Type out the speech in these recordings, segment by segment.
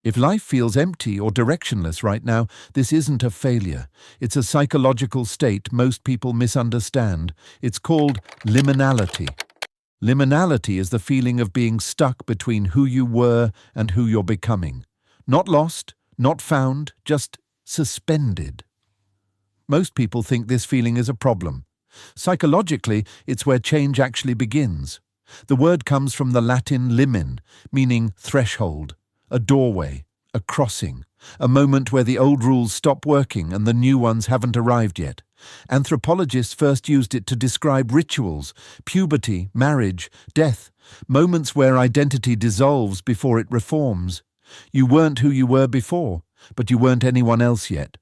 If life feels empty or directionless right now, this isn't a failure. It's a psychological state most people misunderstand. It's called liminality. Liminality is the feeling of being stuck between who you were and who you're becoming. Not lost, not found, just suspended. Most people think this feeling is a problem. Psychologically, it's where change actually begins. The word comes from the Latin limen, meaning threshold, a doorway, a crossing, a moment where the old rules stop working and the new ones haven't arrived yet. Anthropologists first used it to describe rituals, puberty, marriage, death, moments where identity dissolves before it reforms. You weren't who you were before, but you weren't anyone else yet.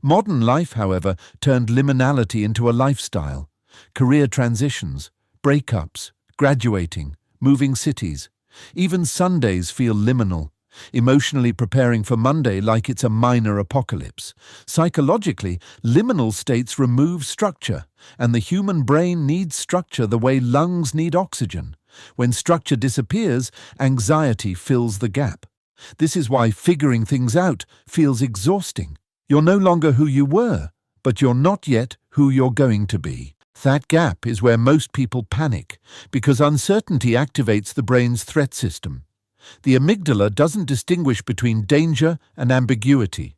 Modern life, however, turned liminality into a lifestyle. Career transitions, breakups, graduating, moving cities. Even Sundays feel liminal, emotionally preparing for Monday like it's a minor apocalypse. Psychologically, liminal states remove structure, and the human brain needs structure the way lungs need oxygen. When structure disappears, anxiety fills the gap. This is why figuring things out feels exhausting. You're no longer who you were, but you're not yet who you're going to be. That gap is where most people panic, because uncertainty activates the brain's threat system. The amygdala doesn't distinguish between danger and ambiguity.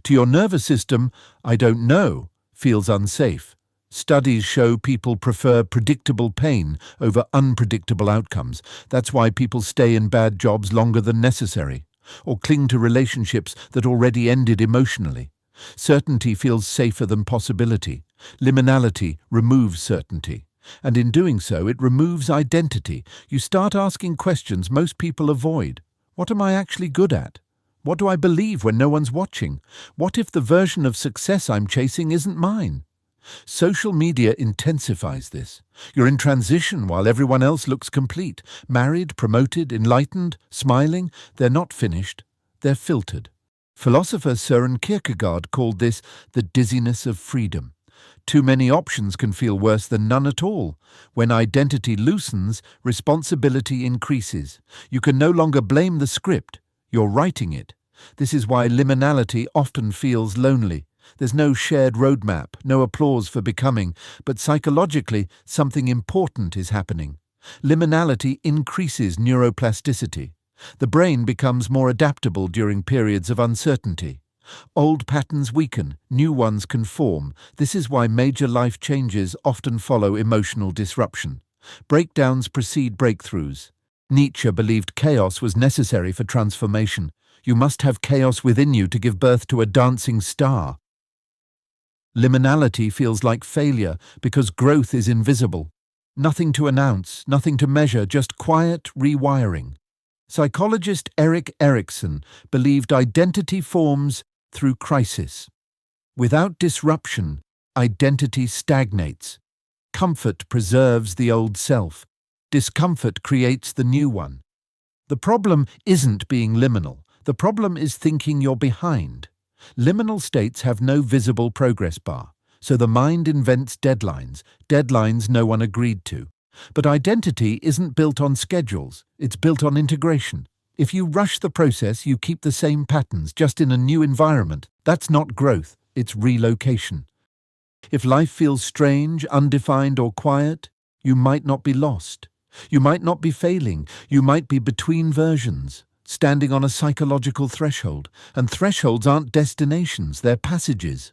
To your nervous system, I don't know feels unsafe. Studies show people prefer predictable pain over unpredictable outcomes. That's why people stay in bad jobs longer than necessary, or cling to relationships that already ended emotionally. Certainty feels safer than possibility. Liminality removes certainty. And in doing so, it removes identity. You start asking questions most people avoid. What am I actually good at? What do I believe when no one's watching? What if the version of success I'm chasing isn't mine? Social media intensifies this. You're in transition while everyone else looks complete. Married, promoted, enlightened, smiling. They're not finished. They're filtered. Philosopher Søren Kierkegaard called this the dizziness of freedom. Too many options can feel worse than none at all. When identity loosens, responsibility increases. You can no longer blame the script. You're writing it. This is why liminality often feels lonely. There's no shared roadmap, no applause for becoming, but psychologically something important is happening. Liminality increases neuroplasticity. The brain becomes more adaptable during periods of uncertainty. Old patterns weaken, new ones can form. This is why major life changes often follow emotional disruption. Breakdowns precede breakthroughs. Nietzsche believed chaos was necessary for transformation. You must have chaos within you to give birth to a dancing star. Liminality feels like failure because growth is invisible. Nothing to announce, nothing to measure, just quiet rewiring. Psychologist Erik Erikson believed identity forms through crisis. Without disruption, identity stagnates. Comfort preserves the old self. Discomfort creates the new one. The problem isn't being liminal. The problem is thinking you're behind. Liminal states have no visible progress bar, so the mind invents deadlines no one agreed to. But identity isn't built on schedules, it's built on integration. If you rush the process, you keep the same patterns, just in a new environment. That's not growth, it's relocation. If life feels strange, undefined, or quiet, you might not be lost. You might not be failing, you might be between versions, standing on a psychological threshold. And thresholds aren't destinations, they're passages.